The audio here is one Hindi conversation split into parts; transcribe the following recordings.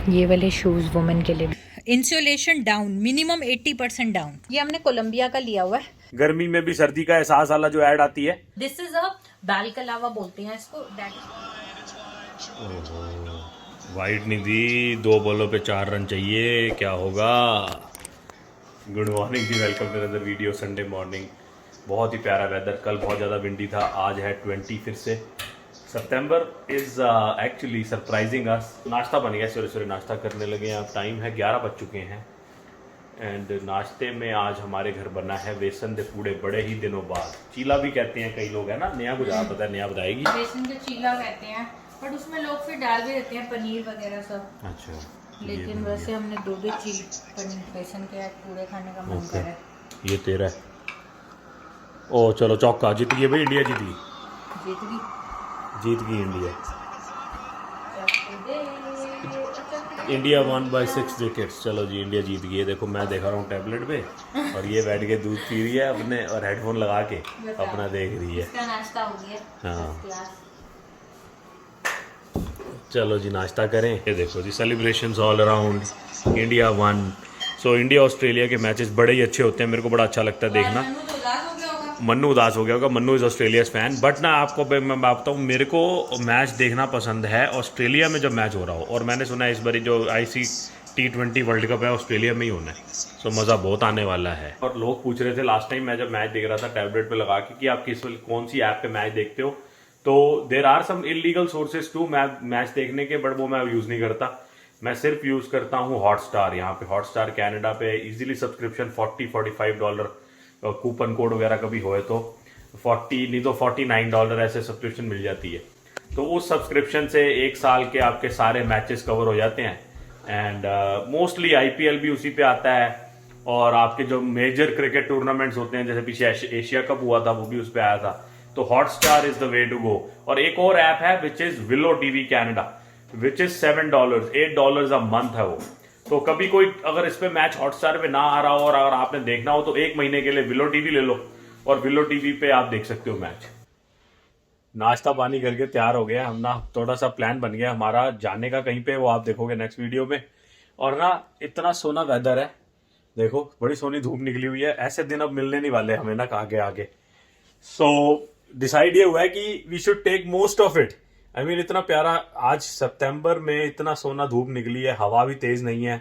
ये वाले शूज वुमेन के लिए। Insulation down, minimum 80% down. ये हमने कोलंबिया का लिया हुआ है। गर्मी में भी सर्दी का एहसास वाला जो ऐड आती है। दिस इज अ बालकलावा बोलते हैं इसको। वाइट निधि 2 बॉलों पे 4 रन चाहिए, क्या होगा। Good morning ji, welcome to another video Sunday morning. बहुत ही प्यारा वेदर, कल बहुत ज़्यादा विंडी था, आज है 20 फिर से सितंबर इज़ एक्चुअली सरप्राइजिंग अस। नाश्ता बन गया, सवेरे सवेरे नाश्ता करने लगे हैं। अब टाइम है 11 बज चुके हैं एंड नाश्ते में आज हमारे घर बना है बेसन दे पूड़े, बड़े ही दिनों बाद। चीला भी कहते हैं कई लोग, है ना। नया कुछ आप पता है, नया बताएगी। बेसन का चीला कहते हैं, बट उसमें लोग फिर डाल भी देते हैं पनीर वगैरह सब। अच्छा, लेकिन वैसे हमने दो चीज पनीर बेसन के पूड़े खाने का मन कर रहा है। ये तेरा है। ओ चलो, चौका जीत गई भाई, इंडिया जीत गई। जीत गई इंडिया। India 1 by 6 wickets. चलो जी, इंडिया जीत गई है। देखो मैं देखा रहा हूँ टैबलेट पे और ये बैठ के दूध पी रही है अपने, और हेडफोन लगा के अपना देख रही है। इसका नाश्ता हो गया। हाँ चलो जी, नाश्ता करें। ये देखो जी, सेलिब्रेशंस ऑल अराउंड। इंडिया 1। सो इंडिया ऑस्ट्रेलिया के मैचेस बड़े ही अच्छे होते हैं, मेरे को बड़ा अच्छा लगता है देखना। मन्नू उदास हो गया होगा, Mannu is Australia fan. But ना आपको मैं बताता हूँ, मेरे को मैच देखना पसंद है ऑस्ट्रेलिया में जब मैच हो रहा हो। और मैंने सुना है इस बारी जो T20 वर्ल्ड कप है ऑस्ट्रेलिया में ही होना है। सो मज़ा बहुत आने वाला है। और लोग पूछ रहे थे लास्ट टाइम मैं जब मैच देख रहा था टैबलेट पे लगा के कि आप कौन सी ऐप पे मैच देखते हो, तो there are some illegal sources to match देखने के, बट वो मैं यूज़ नहीं करता। मैं सिर्फ यूज़ करता हूँ हॉटस्टार। यहाँ पे हॉटस्टार कैनेडा पे इजीली सब्सक्रिप्शन $40-45 कूपन कोड वगैरह कभी होए तो 40 नहीं तो $49 ऐसे सब्सक्रिप्शन मिल जाती है। तो उस सब्सक्रिप्शन से 1 साल के आपके सारे मैचेस कवर हो जाते हैं एंड मोस्टली IPL भी उसी पे आता है। और आपके जो मेजर क्रिकेट टूर्नामेंट्स होते हैं, जैसे पीछे एशिया कप हुआ था, वो भी उस पे आया था। तो Hotstar is the way to go. और एक और ऐप है which is Willow TV Canada, which is $7, $8 a month है वो। तो कभी कोई अगर इस पे मैच हॉटस्टार पे ना आ रहा हो और अगर आपने देखना हो तो 1 महीने के लिए विलो टीवी ले लो और विलो टीवी पे आप देख सकते हो मैच। नाश्ता पानी करके तैयार हो गया हम ना, थोड़ा सा प्लान बन गया हमारा जाने का कहीं पे, वो आप देखोगे नेक्स्ट वीडियो में। और ना इतना सोना वेदर है, देखो बड़ी सोनी धूप निकली हुई है। ऐसे दिन अब मिलने नहीं वाले हमें ना आगे आगे। सो डिसाइड ये हुआ है कि we should take most of it. I mean इतना प्यारा आज सितंबर में इतना सोना धूप निकली है, हवा भी तेज नहीं है,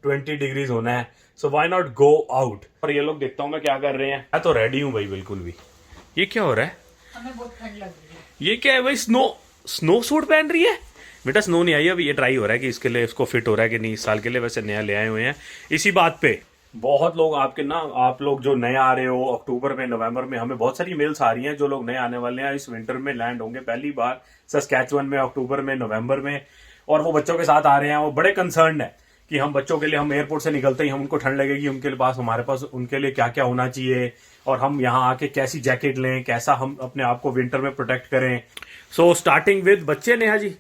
20 डिग्रीज होना है। So why not go out. और ये लोग देखता हूँ मैं क्या कर रहे हैं। मैं तो रेडी हूँ भाई बिल्कुल भी। ये क्या हो रहा है? हमें बहुत ठंड लग रही है। ये क्या है भाई? स्नो सूट पहन रही है बेटा। स्नो नहीं आई अभी, ये ट्राई हो रहा है कि इसके लिए इसको फिट हो रहा है कि नहीं। इस साल के लिए वैसे नया ले आए हुए हैं। इसी बात पे बहुत लोग आपके ना, आप लोग जो नए आ रहे हो अक्टूबर में नवंबर में, हमें बहुत सारी मेल्स आ रही हैं जो लोग नए आने वाले हैं, इस विंटर में लैंड होंगे पहली बार सस्कैचुअन में अक्टूबर में नवंबर में। और वो बच्चों के साथ आ रहे हैं, वो बड़े कंसर्न है कि हम बच्चों के लिए, हम एयरपोर्ट से निकलते ही हम उनको ठंड लगेगी, उनके पास हमारे पास उनके लिए क्या क्या होना चाहिए और हम यहाँ आके कैसी जैकेट लें, कैसा हम अपने आप को विंटर में प्रोटेक्ट करें। सो स्टार्टिंग विद बच्चे। नेहा जी,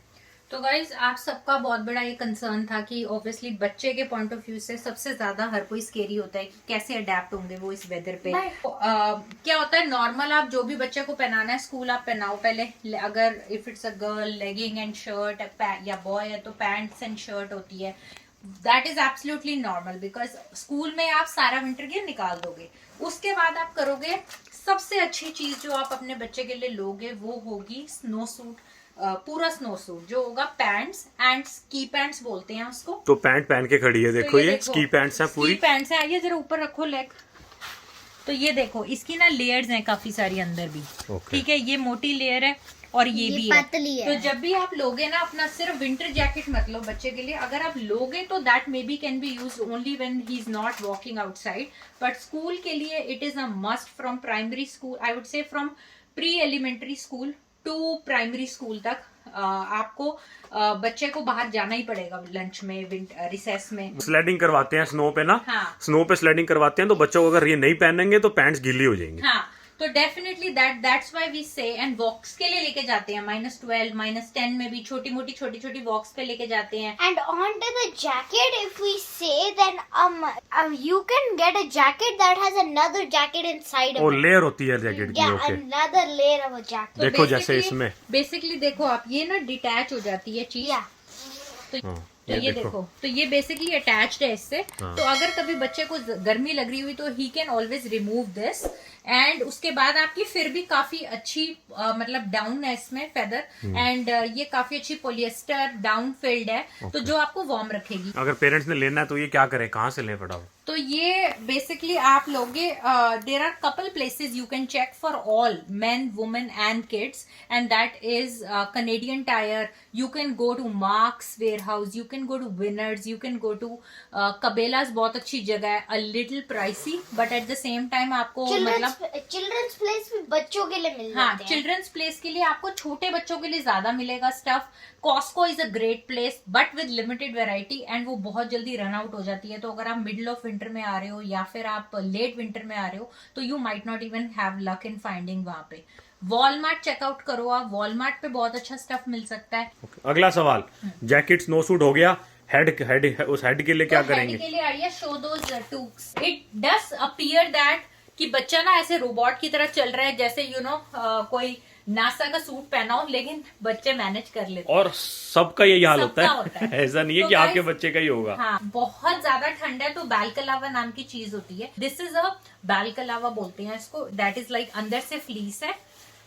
तो गाइज आप सबका बहुत बड़ा ये कंसर्न था कि ऑब्वियसली बच्चे के पॉइंट ऑफ व्यू से सबसे ज्यादा हर कोई स्केरी होता है कि कैसे अडेप्ट होंगे वो इस वेदर पे। क्या होता है, नॉर्मल आप जो भी बच्चे को पहनाना है स्कूल आप पहनाओ पहले। अगर if it's a girl legging and shirt, या बॉय है तो पैंट्स एंड शर्ट होती है। That is absolutely normal because school में आप सारा विंटर गियर निकाल दोगे। उसके बाद आप करोगे सबसे अच्छी चीज जो आप अपने बच्चे के लिए लोगे वो होगी स्नो सूट। पूरा स्नो सूट जो होगा, पैंट्स एंड स्की पैंट्स बोलते हैं उसको। तो पैंट पहन के खड़ी है, देखो। ये स्की पैंट्स हैं पूरी। स्की पैंट्स हैं। आइए जरा ऊपर रखो लेग। तो ये देखो, इसकी ना लेयर्स हैं काफी सारी अंदर भी। ठीक है, ये मोटी लेयर है और ये भी है। तो जब भी आप लोगे ना, अपना सिर्फ विंटर जैकेट मत लो बच्चे के लिए। अगर आप लोगे तो that may be can be use only when he is not walking outside. But school के लिए it is a must from primary school, I would say from pre elementary school to primary school तक। आपको बच्चे को बाहर जाना ही पड़ेगा लंच में, रिसेस में। स्लेडिंग करवाते हैं स्नो पे ना। हाँ। स्नो पे स्लेडिंग करवाते हैं तो बच्चों को अगर ये नहीं पहनेंगे तो पैंट्स गीली हो जाएंगी। हाँ, तो डेफिनेटली दैट्स व्हाई वी से। एंड वॉक्स के लिए लेके जाते हैं -12 -10 में भी छोटी छोटी वॉक्स पे लेके जाते हैं। And onto the jacket, if we say, then you can get a jacket that has another jacket inside of वो it. लेयर होती है जैकेट की। Yeah, okay, another layer of a jacket. देखो जैसे इसमें बेसिकली देखो आप, ये ना डिटैच हो जाती है चीज। Yeah. तो तो ये देखो, तो ये बेसिकली अटैच्ड है इससे। तो अगर कभी बच्चे को गर्मी लग रही हुई तो he can always remove this. And उसके बाद आपकी फिर भी काफी अच्छी मतलब डाउन है इसमें फेदर, एंड ये काफी अच्छी पॉलिएस्टर डाउन फिल्ड है, तो जो आपको वार्म रखेगी। अगर पेरेंट्स ने लेना है तो ये क्या करें, कहाँ से लें फटाफट? तो ये बेसिकली आप लोगे, there are couple places you can check for all men women and kids, and that is Canadian Tire. You can go to Mark's warehouse, you can go to Winners, you can go to Cabela's, बहुत अच्छी जगह है, a little pricey but at the same time आपको मतलब चिल्ड्रंस प्लेस भी बच्चों के लिए मिल हाँ, जाते हैं। चिल्ड्रंस प्लेस के लिए आपको छोटे बच्चों के लिए ज्यादा मिलेगा stuff. Costco is a great place but with limited variety, and वो बहुत जल्दी रन आउट हो जाती है। तो अगर आप मिडिल ऑफ विंटर में आ रहे हो या फिर आप लेट विंटर में आ रहे हो तो you might not even have luck in finding वहां पे। वॉलमार्ट चेकआउट करो आप, वॉलमार्ट पे बहुत अच्छा स्टफ मिल सकता है। अगला सवाल, जैकेट स्नो सूट हो गया, हेड उस हेड के लिए क्या करेंगे? हेड के लिए आइए, show those toques. It does appear that कि बच्चा ना ऐसे रोबोट की तरह चल रहा है, जैसे यू नो कोई नासा का सूट पहना हो, लेकिन बच्चे मैनेज कर लेते हैं। और सबका यही हाल होता सबका है ऐसा नहीं है तो कि आपके guys, बच्चे का ही होगा। हाँ, बहुत ज्यादा ठंड है तो बैलकलावा नाम की चीज होती है, दिस इज अ बैलकलावा बोलते हैं इसको। दैट इज लाइक अंदर से फ्लीस है,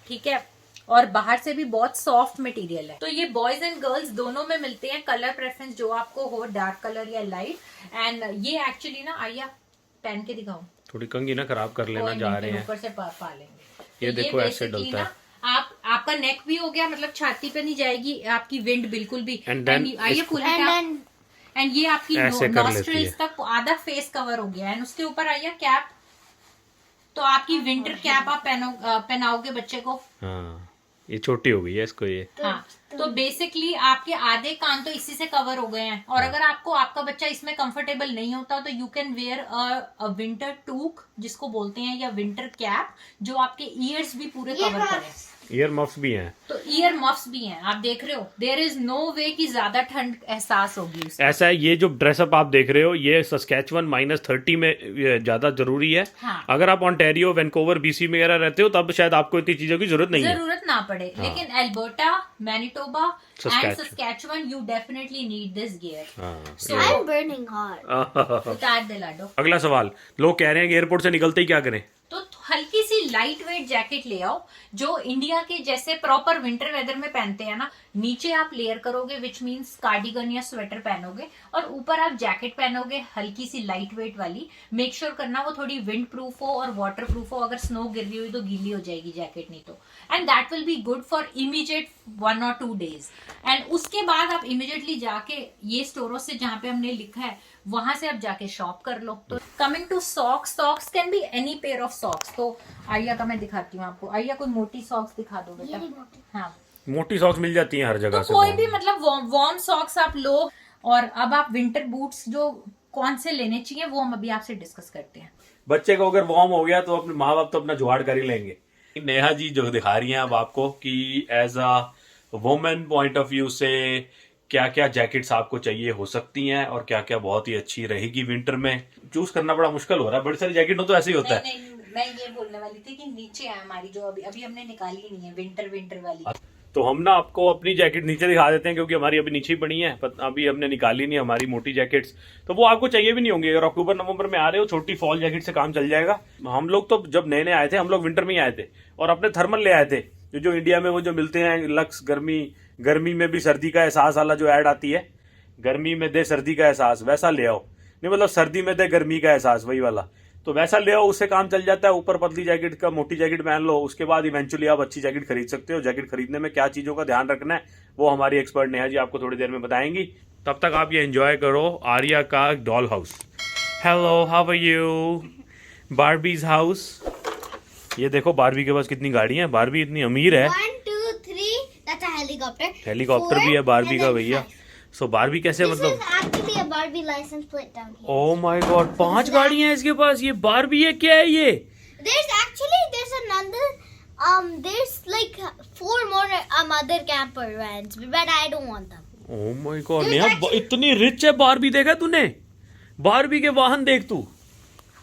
ठीक है, और बाहर से भी बहुत सॉफ्ट मटेरियल है। तो ये बॉयज एंड गर्ल्स दोनों में मिलते हैं, कलर प्रेफरेंस जो आपको हो, डार्क कलर या लाइट। एंड ये एक्चुअली ना, आइया पहन के दिखाऊं, थोड़ी कंगी ना खराब कर लेना, जा रहे हैं ऊपर से पा लेंगे। ये तो देखो ऐसे basically डलता है। ना, आपका नेक भी हो गया, मतलब छाती पे नहीं जाएगी आपकी विंड बिल्कुल भी। And then आइए इसको- पुल इट अप, एंड ये आपकी ऐसे कर लेती नॉस्ट्रिल्स तक आधा फेस कवर हो गया। एंड उसके ऊपर आइए कैप, तो आपकी विंटर कैप आप पहनाओगे बच्चे को। हाँ, ये छोटी हो गई है इसको ये। हाँ, तो बेसिकली आपके आधे कान तो इसी से कवर हो गए हैं। और अगर आपको आपका बच्चा इसमें कंफर्टेबल नहीं होता तो you can wear a winter टूक जिसको बोलते हैं, या विंटर कैप, जो आपके ईयर्स भी पूरे कवर करे। ईयर मफ्स भी हैं। तो ईयर मफ्स भी हैं, आप देख रहे हो, देयर इज नो वे कि ज्यादा ठंड एहसास होगी उससे। ऐसा है, ये जो ड्रेसअप आप देख रहे हो ये सस्कैचुअन -30 में ज्यादा जरूरी है। हाँ। अगर आप ऑन्टेरियो, वैंकूवर, BC में वगैरह रहते हो तब शायद आपको इतनी चीजों की जरूरत नहीं है। जरूरत ना पड़े, लेकिन Alberta, Manitoba and Saskatchewan. Saskatchewan you definitely need this gear. हाँ। सो I'm burning hot. उतार दे लाडो। अगला सवाल, लोग कह रहे हैं कि एयरपोर्ट से निकलते ही क्या करें? तो हल्की सी लाइट वेट जैकेट ले आओ, जो इंडिया के जैसे प्रॉपर विंटर वेदर में पहनते हैं ना। नीचे आप लेयर करोगे, विच मीन्स कार्डिगन या स्वेटर पहनोगे, और ऊपर आप जैकेट पहनोगे हल्की सी लाइट वेट वाली। मेक श्योर करना वो थोड़ी विंड प्रूफ हो और वाटर प्रूफ हो। अगर स्नो गिर रही हुई तो गीली हो जाएगी जैकेट, नहीं तो। And that will be good for immediate 1 or 2 days। And उसके बाद आप इमीडिएटली जाके ये स्टोरों से जहाँ पे हमने लिखा है वहां से आप जाके शॉप कर लो। तो coming to socks, socks can be any pair of socks. तो आइया का मैं दिखाती हूँ आपको। आइया कोई मोटी सॉक्स दिखा दो बेटा। हाँ, मोटी सॉक्स मिल जाती हैं हर जगह तो से। कोई भी मतलब वार्म सॉक्स आप लो। और अब आप विंटर बूट्स जो कौन से लेने चाहिए वो हम अभी आपसे डिस्कस करते हैं। बच्चे को अगर वार्म हो गया तो अपने माँ बाप तो अपना जुगाड़ कर ही लेंगे। नेहा जी जो दिखा रही हैं अब आपको कि as a women point of view से क्या क्या जैकेट्स आपको चाहिए हो सकती हैं और क्या क्या बहुत ही अच्छी रहेगी विंटर में। चूज करना बड़ा मुश्किल हो रहा है, बड़ी सारी जैकेट हो तो ऐसे ही होता है। नहीं, मैं ये बोलने वाली थी कि नीचे है हमारी जो अभी हमने निकाली नहीं है, विंटर वाली। तो हम ना आपको अपनी जैकेट नीचे दिखा देते हैं क्योंकि हमारी अभी नीचे ही पड़ी है, अभी हमने निकाली नहीं हमारी मोटी जैकेट्स, तो वो आपको चाहिए भी नहीं होंगी। अगर अक्टूबर नवंबर में आ रहे हो छोटी फॉल जैकेट से काम चल जाएगा। हम लोग तो जब नए नए आए थे हम लोग विंटर में ही आए थे और अपने थर्मल ले आए थे, जो इंडिया में वो जो मिलते हैं लक्स, गर्मी में भी सर्दी का एहसास वाला जो ऐड आती है, गर्मी में दे सर्दी का एहसास, वैसा ले आओ। नहीं मतलब सर्दी में दे गर्मी का एहसास, वही वाला, तो वैसा ले आओ, उससे काम चल जाता है। ऊपर पतली जैकेट का मोटी जैकेट पहन लो, उसके बाद इवेंचुअली आप अच्छी जैकेट खरीद सकते हो। जैकेट खरीदने में क्या चीजों का ध्यान रखना है वो हमारी एक्सपर्ट नेहा जी आपको थोड़ी देर में बताएंगी। तब तक आप ये एंजॉय करो आर्या का doll house. Hello, how are you? Barbie's house. ये देखो बारबी के पास कितनी गाड़ी है, बारबी इतनी अमीर है। 1, 2, 3, that's a helicopter. हेलीकॉप्टर भी है बारबी का भैया। सो बारबी कैसे This मतलब? is actually a Barbie license plate down here. Oh my God, 5 गाड़ियां हैं इसके पास। ये बारबी है, क्या है ये? There's another there's like 4 more other camper vans, but I don't want them. Oh my God Neha, इतनी रिच है बारबी, देखा तूने? बारबी के वाहन देख तू।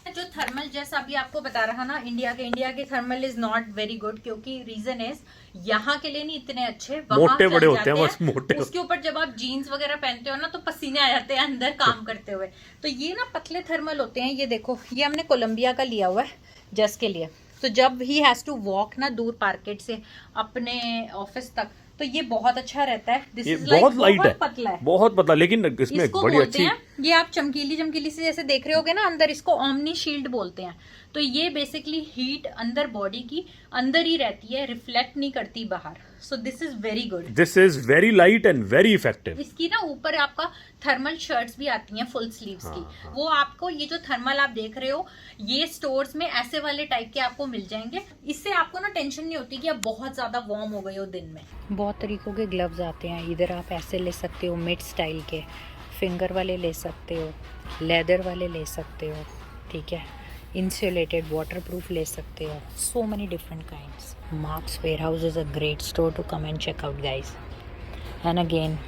जो थर्मल जैसा अभी आपको बता रहा ना, इंडिया के thermal is not very good, क्योंकि रीजन इज यहाँ के लिए नहीं इतने अच्छे, मोटे बड़े होते हैं बस, मोटे। उसके ऊपर जब आप जीन्स वगैरह पहनते हो ना तो पसीने आ जाते हैं अंदर काम करते हुए। तो ये ना पतले थर्मल होते हैं। ये देखो, ये हमने कोलंबिया का लिया हुआ है जस्ट के लिए। तो जब ही हैज टू वॉक ना दूर मार्केट से अपने ऑफिस तक, तो ये बहुत अच्छा रहता है। दिस ये इज बहुत लाइट है, पतला है, बहुत पतला, लेकिन इसमें इसको बड़ी बोलते अच्छी। हैं, ये आप चमकीली चमकीली से जैसे देख रहे होगे ना अंदर, इसको ओमनी शील्ड बोलते हैं। तो ये बेसिकली हीट अंदर बॉडी की अंदर ही रहती है, रिफ्लेक्ट नहीं करती बाहर। सो this is very good. This is very light and very effective. इसकी ना ऊपर आपका थर्मल शर्ट्स भी आती हैं फुल स्लीव्स की। वो आपको ये जो थर्मल आप देख रहे हो, ये स्टोर्स में ऐसे वाले टाइप के आपको मिल जाएंगे। इससे आपको ना टेंशन नहीं होती कि आप बहुत ज्यादा वार्म हो गए हो दिन में। बहुत तरीकों के ग्लव्स आते हैं। इधर आप ऐसे ले सकते हो मिड स्टाइल के, फिंगर वाले ले सकते हो, लेदर वाले ले सकते हो, ठीक है, इंसुलेटेड वाटरप्रूफ ले सकते हो। So many different kinds. Mark's Warehouse is a great store to come and check out guys. And again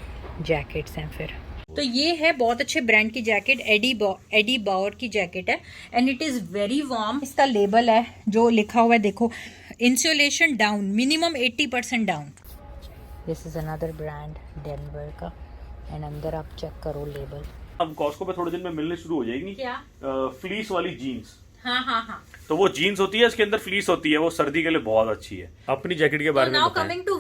jackets हैं फिर। तो ये है बहुत अच्छे ब्रांड की जैकेट, एडी बावर की जैकेट है and it is very warm. इसका लेबल है जो लिखा हुआ है, देखो, insulation down, minimum 80% down. This is another brand Denver का, एंड अंदर आप चेक करो लेबल। अब कॉस्को पे थोड़े दिन में मिलने शुरू हो जाएगी क्या? फ्लीस वाली जीन्स। हाँ हाँ हाँ। तो वो जीन्स होती है, इसके अंदर फ्लीस होती है, वो सर्दी के लिए बहुत अच्छी है। अपनी जैकेट के बारे में नाउ बताएं। Coming to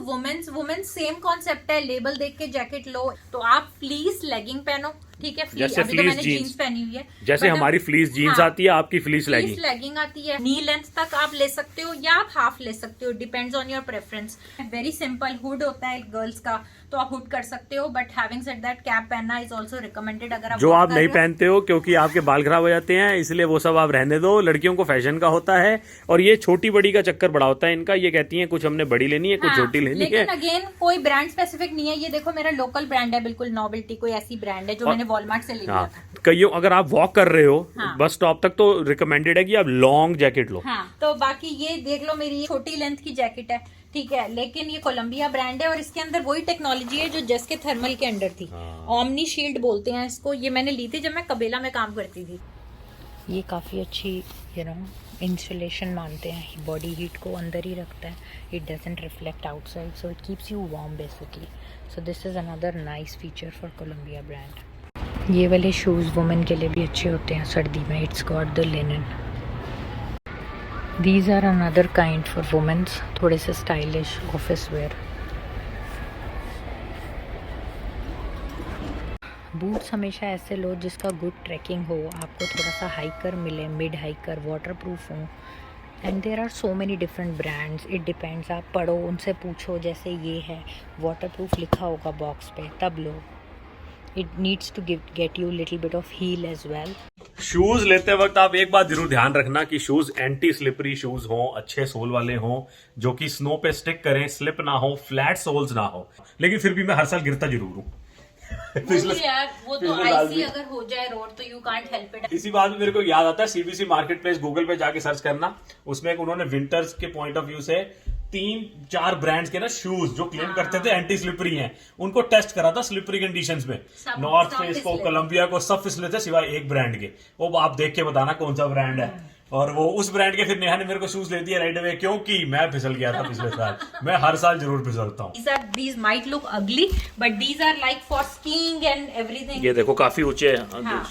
women's same concept है। लेबल देख के जैकेट लो, तो आप फ्लीस लेगिंग पहनो, ठीक है। जैसे अभी तो फ्लीस मैंने जीन्स जीन्स पहनी हुई है, जैसे But हमारी फ्लीस जीन्स हाँ, आती है, आपकी फ्लीस फ्लीस लेगिंग। लेगिंग आती है। नी लेंथ तक आप ले सकते हो या आप हाफ ले सकते हो, depends on your preference. Very simple. Hood होता है गर्ल्स का, तो आप हुड कर सकते हो, but having said that cap पहनना इज ऑल्सो रिकमेंडेड अगर आप जो walk आप कर नहीं रहे हो। पहनते हो क्योंकि आपके बाल खराब हो जाते हैं, इसलिए वो सब आप रहने दो। लड़कियों को फैशन का होता है, और ये छोटी बड़ी का चक्कर बड़ा होता है इनका। ये कहती हैं कुछ हमने बड़ी लेनी है, कुछ हाँ, छोटी लेनी है। लेकिन अगेन कोई ब्रांड स्पेसिफिक नहीं है। ये देखो मेरा लोकल ब्रांड है, बिल्कुल नोवेल्टी, कोई ऐसी ब्रांड है जो मैंने वॉलमार्ट से ले लिया हाँ, था। कईयों अगर आप वॉक कर रहे हो हाँ। बस स्टॉप तक, तो रिकमेंडेड है कि आप लॉन्ग जैकेट लो। हाँ, तो बाकी ये देख लो, मेरी छोटी लेंथ की जैकेट है, ठीक है, लेकिन ये कोलंबिया ब्रांड है और इसके अंदर वही टेक्नोलॉजी है जो जस्ट के थर्मल के अंडर थी। ओमनी शील्ड बोलते हैं इसको। ये मैंने ली थी जब मैं कबेला में काम करती थी। ये काफी अच्छी इंसुलेशन मानते हैं, बॉडी हीट को अंदर ही रखता है। It doesn't reflect outside, so it keeps you warm basically. So this is another nice feature for Columbia brand. ये वाले शूज़ वुमेन के लिए भी अच्छे होते हैं सर्दी में। It's got the linen. These are another kind for women's, थोड़े से स्टाइलिश ऑफिस वेयर। बूट्स हमेशा ऐसे लो जिसका गुड ट्रैकिंग हो, आपको थोड़ा सा हाइकर मिले, मिड हाइकर, वाटरप्रूफ हो। And there are so many different brands, it depends. आप पढ़ो, उनसे पूछो। जैसे ये है वाटरप्रूफ लिखा होगा बॉक्स पे, तब लो। It needs to get you little bit of heel as well. Shoes लेते वक्त आप एक बात जरूर ध्यान रखना कि शूज एंटी स्लिपरी शूज हों, अच्छे सोल वाले हों, जो कि स्नो पे स्टिक करें, स्लिप ना हो, फ्लैट सोल्स ना हो। लेकिन फिर भी मैं हर साल गिरता जरूर हूँ। यार वो तो आईसी अगर हो जाए रोड तो यू कांट हेल्प इट। इसी बात में मेरे को याद आता है, सीबीसी मार्केट प्लेस गूगल पे जाके सर्च करना, उसमें एक उन्होंने विंटर्स के पॉइंट ऑफ व्यू से 3-4 ब्रांड्स के ना शूज जो क्लेम करते थे एंटी स्लिपरी हैं, उनको टेस्ट करा था स्लिपरी कंडीशंस में। नॉर्थ फेस को, कोलंबिया को, सब फिसले थे सिवाय एक ब्रांड के। वो आप देख के बताना कौन सा ब्रांड है। और वो उस ब्रांड के फिर नेहा ने मेरे को शूज ले दिए राइट अवे, क्योंकि मैं फिसल गया था पिछले साल। मैं हर साल जरूर फिसलता हूँ। These might look ugly, but these are like for skiing and everything. ये देखो काफी ऊंचे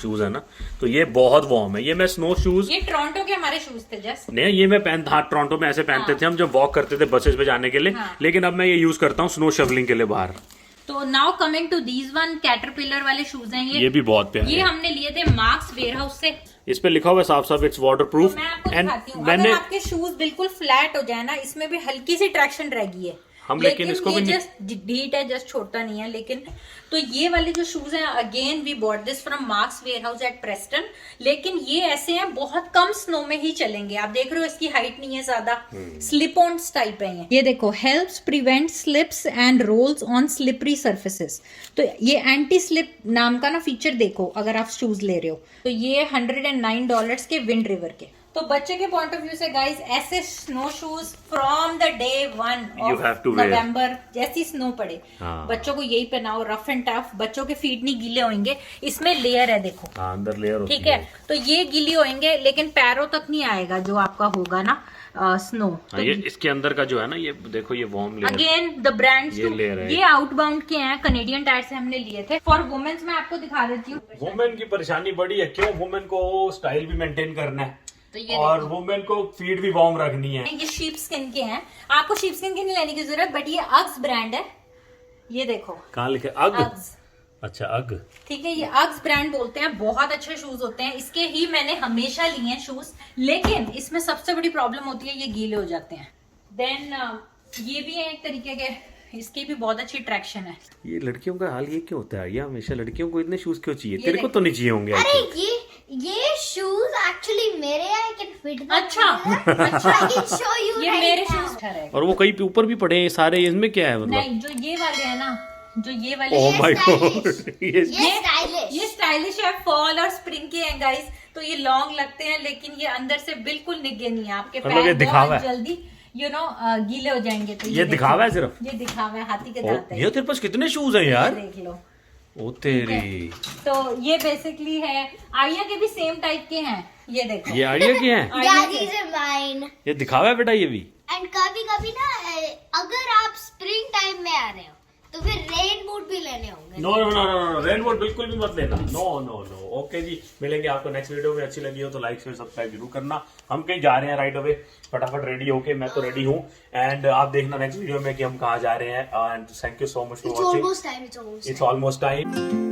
शूज है ना, तो ये बहुत वार्म है। ये मैं स्नो शूज, ये टोरंटो के हमारे शूज थे जस्ट। नहीं ये मैं टोरंटो में ऐसे पहनते थे हम जब वॉक करते थे बसेस पे जाने के लिए। हाँ। लेकिन अब मैं ये यूज करता हूँ स्नो शवलिंग के लिए बाहर। तो now coming to these one, Caterpillar वाले शूज हैं ये भी बहुत प्यारे ये हैं। हमने लिए थे मार्क्स वेयरहाउस से। इस पे लिखा हुआ है साफ साफ इट्स वाटर प्रूफ। तो मैं आपको एंड दिखाती हूँ, मैंने अगर आपके शूज बिल्कुल फ्लैट हो जाए ना, इसमें भी हल्की सी ट्रैक्शन रह गई है, हम लेकिन इसको ये भी जस्ट ढीट है, जस्ट छोटा नहीं है। लेकिन तो ये वाले जो शूज हैं, again we bought this from Mark's Warehouse at Preston. लेकिन ये ऐसे हैं, बहुत कम स्नो में ही चलेंगे। आप देख रहे हो इसकी हाइट नहीं है ज्यादा, स्लिप ऑन टाइप है ये देखो, helps prevent slips and rolls on slippery surfaces. तो ये एंटी स्लिप नाम का ना फीचर देखो अगर आप शूज ले रहे हो। तो ये $109 के विंड रिवर के। तो बच्चे के पॉइंट ऑफ व्यू से गाइस ऐसे snow shoes from the day 1 You have to of wear. नवंबर जैसी स्नो पड़े हाँ। बच्चों को यही पहनाओ, रफ एंड टफ, बच्चों के फीट नहीं गीले होंगे। इसमें लेयर है देखो, हाँ अंदर लेयर होती ठीक है, तो ये गीली होंगे लेकिन पैरों तक नहीं आएगा जो आपका होगा ना स्नो। हाँ, ये इसके अंदर का जो है ना, ये देखो ये warm layer. Again the brands ये layer है। ये आउटबाउंड के हैं, कनेडियन टायर से हमने लिए थे। फॉर वुमेन्स मैं आपको दिखा देती हूँ। वुमेन की परेशानी बड़ी है, क्यों? वुमेन को स्टाइल भी मेंटेन करना है तो ये और वुमेन को फीट भी वार्म रखनी है। ये शीप स्किन के हैं, आपको शीप स्किन के नहीं लेने की जरूरत, बट ये अग्स ब्रांड है, ये देखो कहाँ लिखे? अग? अग्स, अच्छा अग। ठीक है, ये अग्स ब्रांड बोलते हैं, बहुत अच्छे शूज होते हैं। इसके ही मैंने हमेशा लिए हैं शूज, लेकिन इसमें सबसे बड़ी प्रॉब्लम होती है ये गीले हो जाते हैं। देन ये भी है एक तरीके के, इसकी भी बहुत अच्छी ट्रैक्शन है। ये लड़कियों का हाल ये क्यों होता है? ये हमेशा लड़कियों को इतने शूज क्यों चाहिए? ये तेरे को तो नहीं चाहिए होंगे। अरे ये शूज एक्चुअली मेरे हैं, I can fit them. अच्छा अच्छा, I can show you ये right मेरे now. शूज है। और वो कहीं पे ऊपर भी पड़े हैं सारे, इसमें क्या है मतलब? नहीं, जो ये वाले है ना, जो ये वाले ओह ये माय stylish. गॉड, ये ये स्टाइलिश। ये स्टाइलिश है, फॉल और स्प्रिंग के हैं गाइस, तो ये लॉन्ग लगते हैं लेकिन ये अंदर से बिल्कुल निगे नहीं है। आपके मतलब ये पैर दिखावा बहुत है। जल्दी गीले हो जाएंगे। तो ये दिखावा है सिर्फ? ये दिखावा है, हाथी के ओ, दांत है। ये तेरे पास कितने शूज हैं ये यार? देख लो। ओ तेरी, तो ये बेसिकली है, आर्या के भी सेम टाइप के हैं, ये देखो। ये आइडिया क्या है? आर्या Yeah, के- these are mine. ये दिखावा है बेटा ये भी? एंड कभी कभी ना अगर आप स्प्रिंग टाइम में आ रहे हो तो फिर रेन बूट भी लेने होंगे। No no no no, raincoat बिल्कुल भी मत लेना। No no no. Okay ji, मिलेंगे आपको नेक्स्ट वीडियो में। अच्छी लगी हो तो लाइक शेयर सब्सक्राइब जरूर करना। हम कहीं जा रहे हैं राइट अवे, फटाफट रेडी होके, मैं तो रेडी हूँ, एंड आप देखना नेक्स्ट वीडियो में कि हम कहाँ जा रहे हैं। And thank you so much for It's watching. almost time. It's almost time. It's almost time.